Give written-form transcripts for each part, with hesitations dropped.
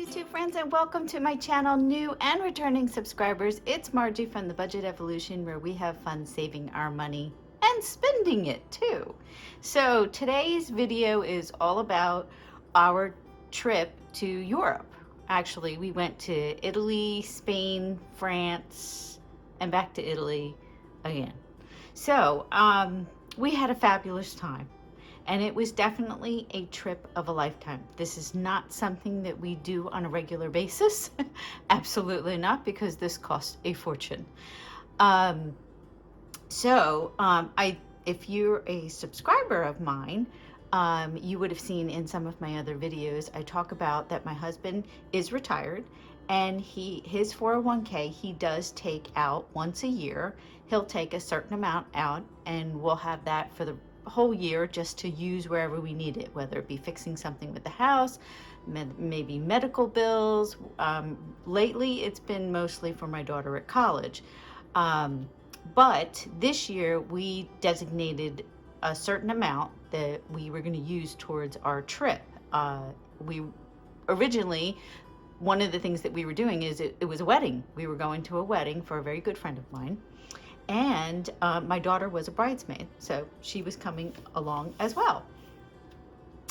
YouTube friends, and welcome to my channel, new and returning subscribers. It's Margie from the Budget Evolution, where we have fun saving our money and spending it too. So today's video is all about our trip to Europe. Actually, we went to Italy, Spain, France, and back to Italy again. So we had a fabulous time. And it was definitely a trip of a lifetime. This is not something that we do on a regular basis. Absolutely not, because this costs a fortune. If you're a subscriber of mine, you would have seen in some of my other videos, I talk about that my husband is retired, and his 401k, he does take out once a year. He'll take a certain amount out, and we'll have that for the whole year just to use wherever we need it, whether it be fixing something with the house, maybe medical bills. Lately it's been mostly for my daughter at college, but this year we designated a certain amount that we were going to use towards our trip. We originally, one of the things that we were doing is it was a wedding. We were going to a wedding for a very good friend of mine. And my daughter was a bridesmaid, so she was coming along as well.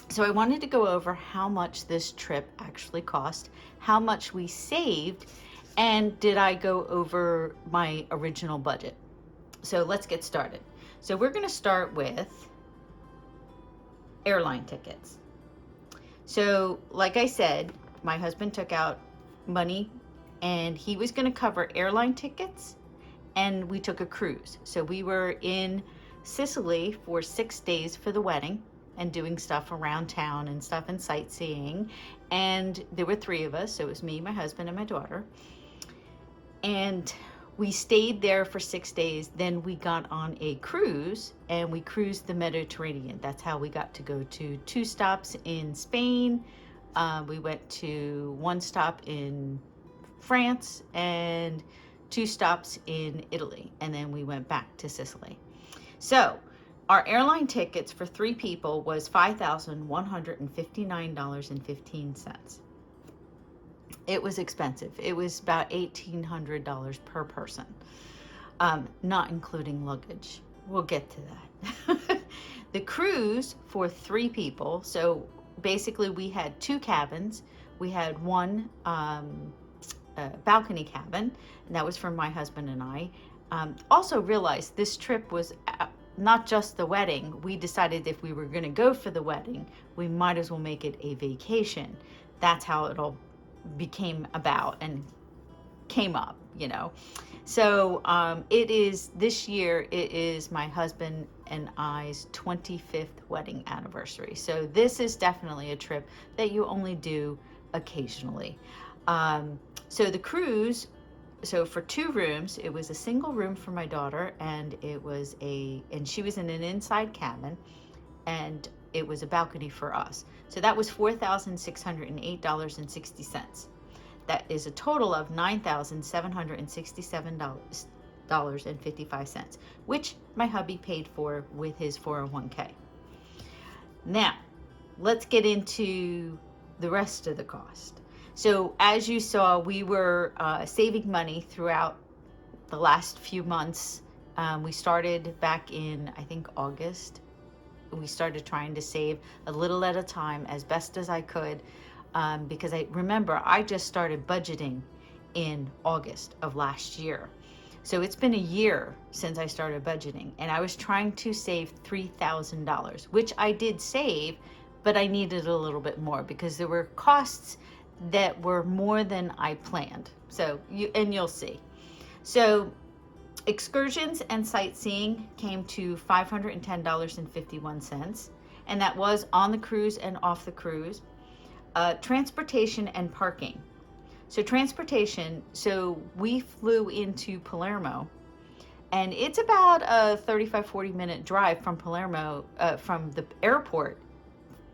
So I wanted to go over how much this trip actually cost, how much we saved, and did I go over my original budget? So let's get started. So we're going to start with airline tickets. So like I said, my husband took out money, and he was going to cover airline tickets, and we took a cruise. So we were in Sicily for 6 days for the wedding and doing stuff around town and stuff and sightseeing. And there were 3 of us. So it was me, my husband, and my daughter. And we stayed there for 6 days. Then we got on a cruise and we cruised the Mediterranean. That's how we got to go to 2 stops in Spain. We went to 1 stop in France and 2 stops in Italy, and then we went back to Sicily. So our airline tickets for 3 people was $5,159.15. It was expensive. It was about $1,800 per person, not including luggage. We'll get to that. The cruise for 3 people, so basically we had 2 cabins. We had 1 balcony cabin, and that was for my husband and I. Also realized this trip was not just the wedding. We decided if we were going to go for the wedding, we might as well make it a vacation. That's how it all became about and came up, you know. So this year it is my husband and I's 25th wedding anniversary. So this is definitely a trip that you only do occasionally. So the cruise, so for 2 rooms, it was a single room for my daughter, and she was in an inside cabin, and it was a balcony for us. So that was $4,608.60. That is a total of $9,767.55, which my hubby paid for with his 401k. Now, let's get into the rest of the cost. So as you saw, we were saving money throughout the last few months. We started back in, I think, August. We started trying to save a little at a time as best as I could, because I just started budgeting in August of last year. So it's been a year since I started budgeting, and I was trying to save $3,000, which I did save, but I needed a little bit more because there were costs that were more than I planned. So you'll see. So excursions and sightseeing came to $510.51, and that was on the cruise and off the cruise. Transportation and parking. So transportation, so we flew into Palermo, and it's about a 35-40 minute drive from Palermo, from the airport,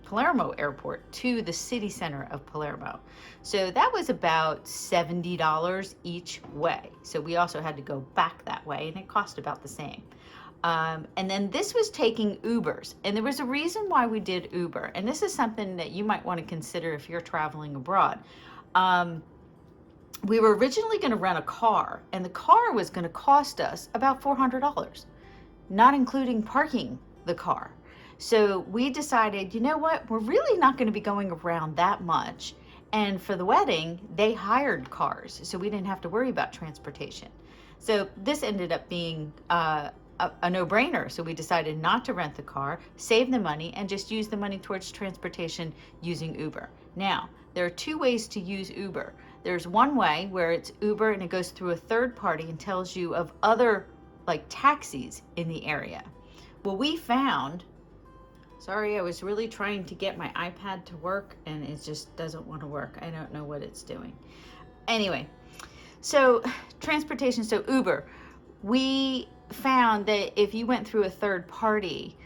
Palermo Airport, to the city center of Palermo. So that was about $70 each way. So we also had to go back that way, and it cost about the same. And then this was taking Ubers, and there was a reason why we did Uber, and this is something that you might want to consider if you're traveling abroad. We were originally going to rent a car, and the car was going to cost us about $400, not including parking the car. So we decided, you know what, we're really not going to be going around that much. And for the wedding, they hired cars, so we didn't have to worry about transportation. So this ended up being a no-brainer. So we decided not to rent the car, save the money, and just use the money towards transportation using Uber. Now, there are two ways to use Uber. There's one way where it's Uber and it goes through a third party and tells you of other like taxis in the area. Well, we found, sorry, I was really trying to get my iPad to work and it just doesn't want to work. I don't know what it's doing. Anyway, so transportation, so Uber, we found that if you went through a third party,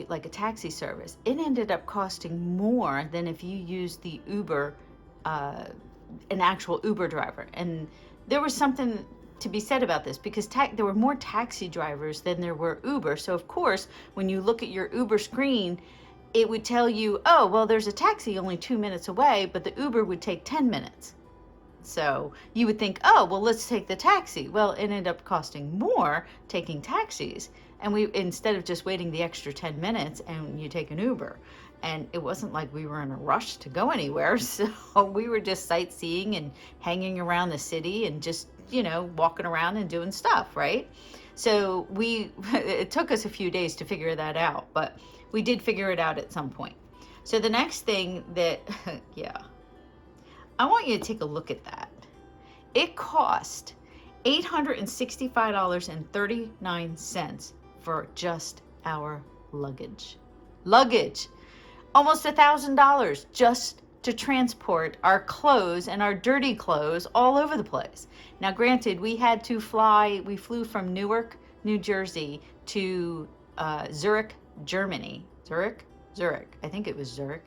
like a taxi service, it ended up costing more than if you used the Uber, an actual Uber driver. And there was something to be said about this because there were more taxi drivers than there were Uber. So of course, when you look at your Uber screen, it would tell you, oh, well, there's a taxi only 2 minutes away, but the Uber would take 10 minutes. So you would think, oh, well, let's take the taxi. Well, it ended up costing more taking taxis. And we, instead of just waiting the extra 10 minutes and you take an Uber. And it wasn't like we were in a rush to go anywhere. So we were just sightseeing and hanging around the city and just, you know, walking around and doing stuff, right? So it took us a few days to figure that out, but we did figure it out at some point. So the next thing that, yeah, I want you to take a look at that. It cost $865.39 for just our luggage. Almost $1,000 just to transport our clothes and our dirty clothes all over the place. Now, granted, we flew from Newark, New Jersey to Zurich, Germany. Zurich, I think it was Zurich.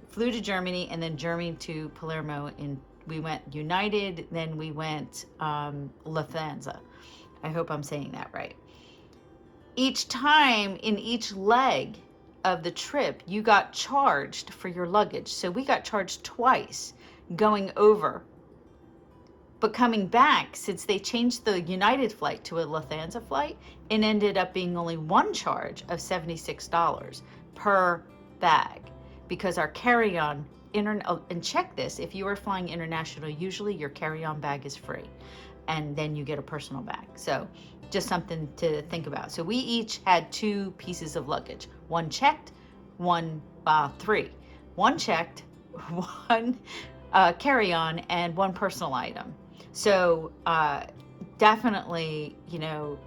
Flew to Germany and then Germany to Palermo. We went United, then we went Lufthansa. I hope I'm saying that right. Each time in each leg of the trip, you got charged for your luggage. So we got charged twice going over. But coming back, since they changed the United flight to a Lufthansa flight, it ended up being only one charge of $76 per bag. Because our carry-on, and check this, if you are flying international, usually your carry-on bag is free. And then you get a personal bag. So just something to think about. So we each had 2 pieces of luggage. One checked, three. One checked, one carry-on, and one personal item. So definitely, you know,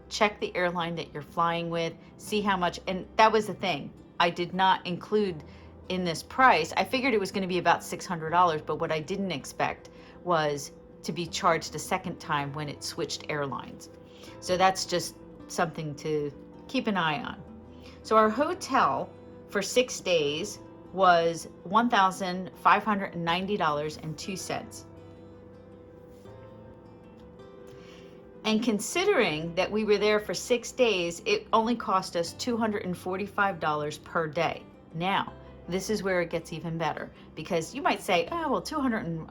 check the airline that you're flying with, see how much, and that was the thing. I did not include in this price. I figured it was going to be about $600, but what I didn't expect was to be charged a second time when it switched airlines. So that's just something to keep an eye on. So our hotel for 6 days was $1,590.02. And considering that we were there for 6 days, it only cost us $245 per day. Now, this is where it gets even better, because you might say, oh, well,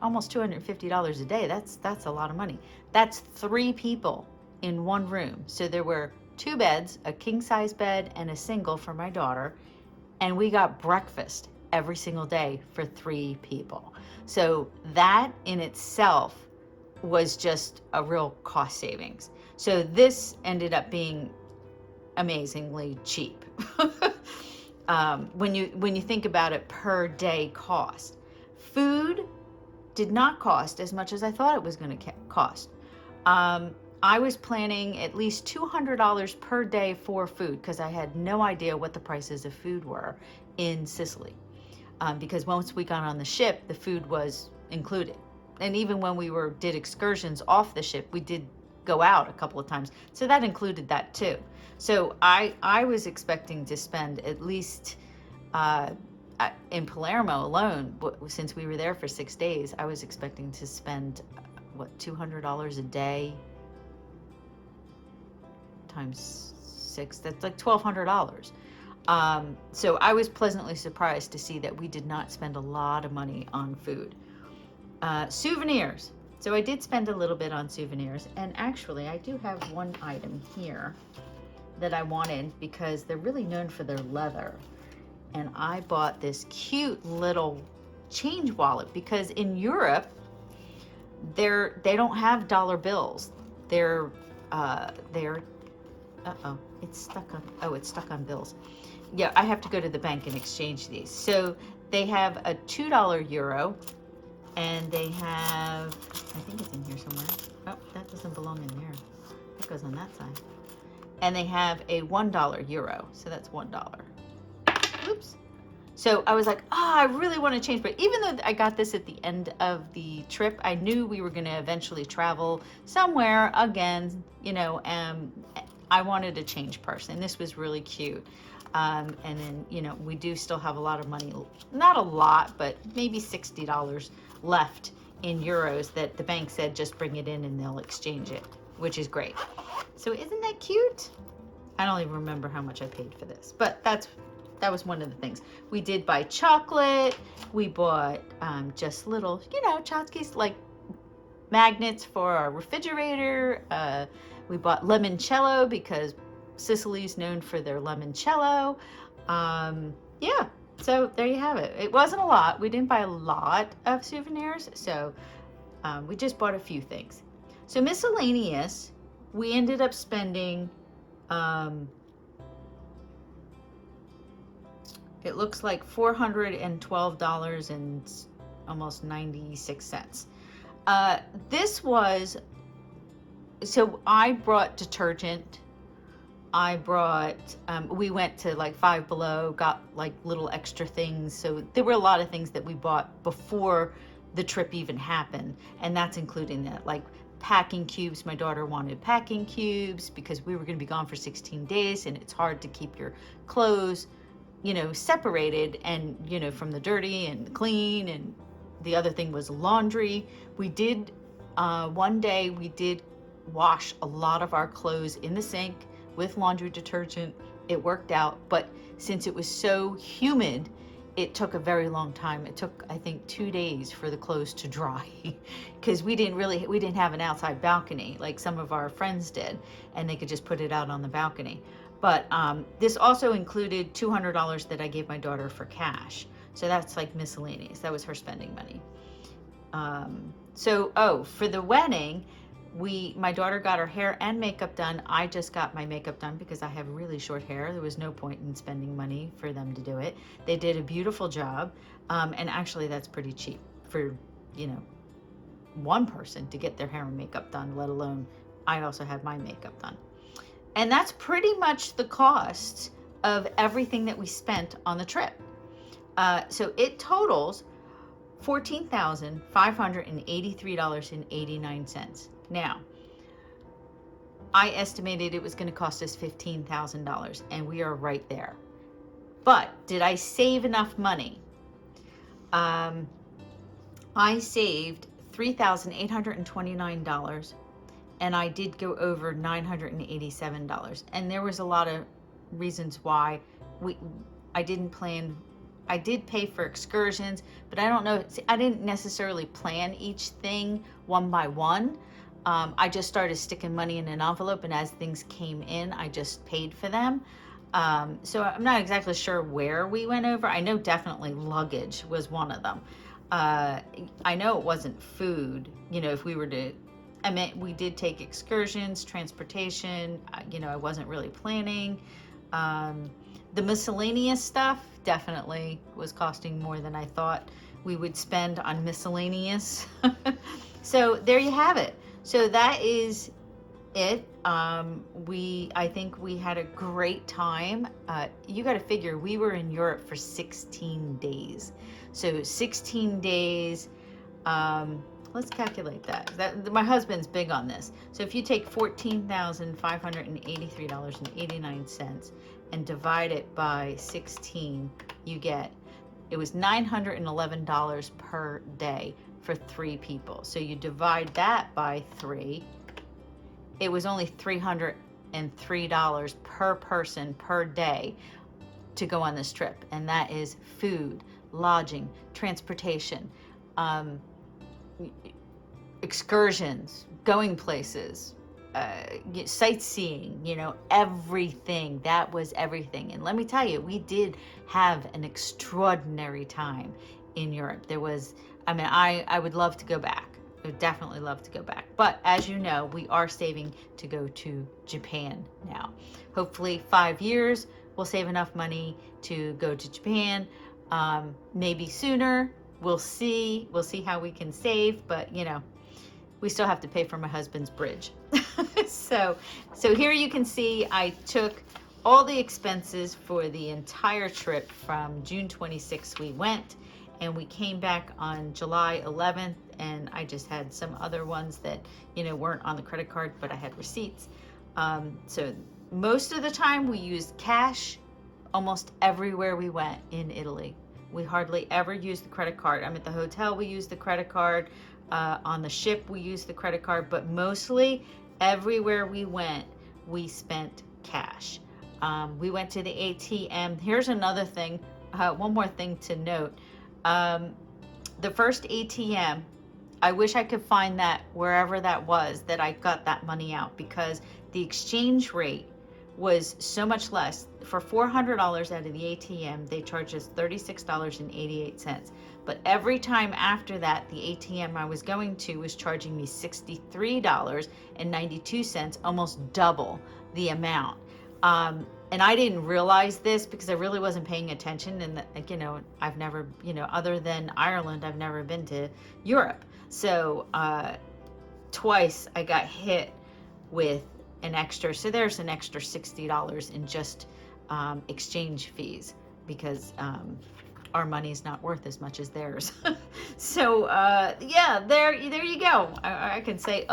almost $250 a day, that's a lot of money. That's 3 people in one room. So there were 2 beds, a king size bed and a single for my daughter, and we got breakfast every single day for 3 people. So that in itself was just a real cost savings. So this ended up being amazingly cheap. When you think about it per day cost. Food did not cost as much as I thought it was going to cost. I was planning at least $200 per day for food because I had no idea what the prices of food were in Sicily. Because once we got on the ship, the food was included. And even when we did excursions off the ship, we did go out a couple of times. So that included that too. So I was expecting to spend at least, in Palermo alone, since we were there for 6 days, I was expecting to spend, $200 a day times 6, that's like $1,200. So I was pleasantly surprised to see that we did not spend a lot of money on food. Souvenirs. So I did spend a little bit on souvenirs, and actually I do have one item here that I wanted because they're really known for their leather. And I bought this cute little change wallet because in Europe they don't have dollar bills. They're it's stuck on bills. Yeah, I have to go to the bank and exchange these. So they have a $2 euro, and they have, I think it's in here somewhere. Oh, that doesn't belong in there. That goes on that side. And they have a $1 euro, so that's $1. Oops. So I was like, I really want to change. But even though I got this at the end of the trip, I knew we were going to eventually travel somewhere again, I wanted a change purse, and this was really cute. And then, we do still have a lot of money, not a lot, but maybe $60 left in euros that the bank said just bring it in and they'll exchange it, which is great. So isn't that cute? I don't even remember how much I paid for this, but that was one of the things. We did buy chocolate. We bought just little, tchotchkes, like magnets for our refrigerator. We bought limoncello because Sicily's known for their limoncello. Yeah, so there you have it. It wasn't a lot. We didn't buy a lot of souvenirs, so we just bought a few things. So miscellaneous, we ended up spending, it looks like $412 and almost 96 cents. This was, so I brought detergent. I brought, we went to like Five Below, got like little extra things. So there were a lot of things that we bought before the trip even happened. And that's including that, like packing cubes. My daughter wanted packing cubes because we were going to be gone for 16 days and it's hard to keep your clothes, separated and, from the dirty and clean. And the other thing was laundry. We did, one day we did wash a lot of our clothes in the sink with laundry detergent. It worked out, but since it was so humid, it took a very long time. It took, I think, 2 days for the clothes to dry because we didn't have an outside balcony like some of our friends did, and they could just put it out on the balcony. But this also included $200 that I gave my daughter for cash. So that's like miscellaneous. That was her spending money. For the wedding, my daughter got her hair and makeup done. I just got my makeup done because I have really short hair. There was no point in spending money for them to do it. They did a beautiful job. And actually that's pretty cheap for, one person to get their hair and makeup done, let alone I also had my makeup done. And that's pretty much the cost of everything that we spent on the trip. So it totals $14,583.89. Now, I estimated it was going to cost us $15,000, and we are right there. But did I save enough money? I saved $3,829, and I did go over $987. And there was a lot of reasons why I didn't plan. I did pay for excursions, but I don't know. I didn't necessarily plan each thing one by one. I just started sticking money in an envelope, and as things came in, I just paid for them. So I'm not exactly sure where we went over. I know definitely luggage was one of them. I know it wasn't food. If we were to, we did take excursions, transportation. I wasn't really planning. The miscellaneous stuff definitely was costing more than I thought we would spend on miscellaneous. So there you have it. So that is it. I think we had a great time. You got to figure we were in Europe for 16 days. So 16 days, let's calculate that. My husband's big on this. So if you take $14,583.89 and divide it by 16, it was $911 per day for 3 people. So you divide that by 3, it was only $303 per person per day to go on this trip. And that is food, lodging, transportation. excursions, going places, sightseeing, everything. That was everything. And let me tell you, we did have an extraordinary time in Europe. I would love to go back. I would definitely love to go back. But as you know, we are saving to go to Japan now. Hopefully 5 years, we'll save enough money to go to Japan. Maybe sooner. We'll see. We'll see how we can save, but we still have to pay for my husband's bridge. So here you can see I took all the expenses for the entire trip from June 26th we went, and we came back on July 11th, and I just had some other ones that, weren't on the credit card, but I had receipts. So most of the time we used cash almost everywhere we went in Italy. We hardly ever used the credit card. At the hotel, we used the credit card. On the ship, we used the credit card, but mostly everywhere we went, we spent cash. We went to the ATM. Here's another thing, one more thing to note. The first ATM, I wish I could find that wherever that was, that I got that money out, because the exchange rate was so much less. For $400 out of the ATM, they charged us $36.88. But every time after that, the ATM I was going to was charging me $63.92, almost double the amount. And I didn't realize this because I really wasn't paying attention. And I've never, other than Ireland, I've never been to Europe. So twice I got hit with an extra. So there's an extra $60 in just exchange fees, because our money's not worth as much as theirs. So yeah, there you go. I can say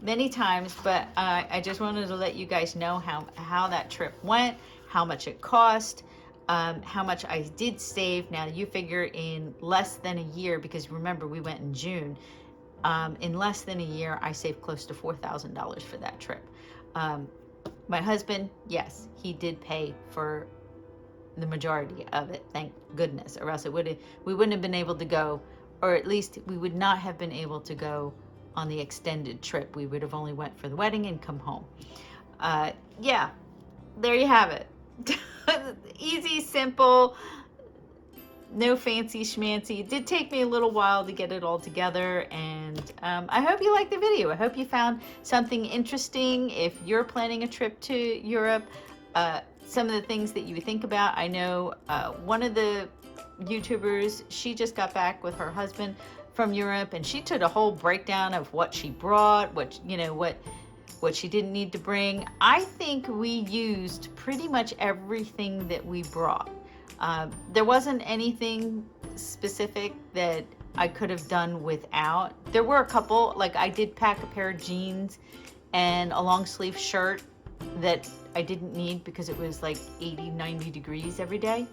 many times, but I just wanted to let you guys know how that trip went, how much it cost, how much I did save. Now you figure in less than a year, because remember we went in June, in less than a year I saved close to $4,000 for that trip. My husband, yes, he did pay for the majority of it, thank goodness, or else we wouldn't have been able to go, or at least we would not have been able to go on the extended trip. We would have only went for the wedding and come home. Yeah, there you have it. Easy, simple, no fancy schmancy. It did take me a little while to get it all together, and I hope you liked the video. I hope you found something interesting. If you're planning a trip to Europe, some of the things that you would think about. I know one of the YouTubers, she just got back with her husband from Europe, and she took a whole breakdown of what she brought, what she didn't need to bring. I think we used pretty much everything that we brought. There wasn't anything specific that I could have done without. There were a couple, like I did pack a pair of jeans and a long sleeve shirt that I didn't need because it was like 80, 90 degrees every day.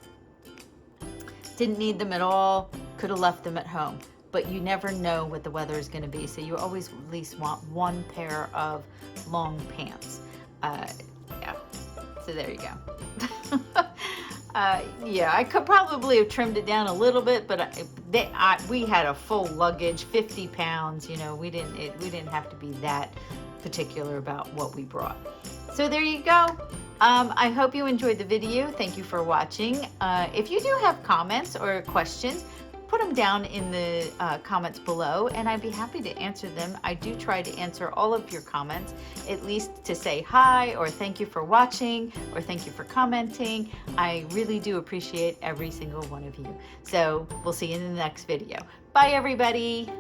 Didn't need them at all. Could have left them at home. But you never know what the weather is going to be, so you always at least want one pair of long pants. Yeah, so there you go. Yeah, I could probably have trimmed it down a little bit, but we had a full luggage, 50 pounds. We didn't have to be that particular about what we brought. So there you go. I hope you enjoyed the video. Thank you for watching. If you do have comments or questions, put them down in the comments below, and I'd be happy to answer them. I do try to answer all of your comments, at least to say hi, or thank you for watching, or thank you for commenting. I really do appreciate every single one of you. So we'll see you in the next video. Bye, everybody.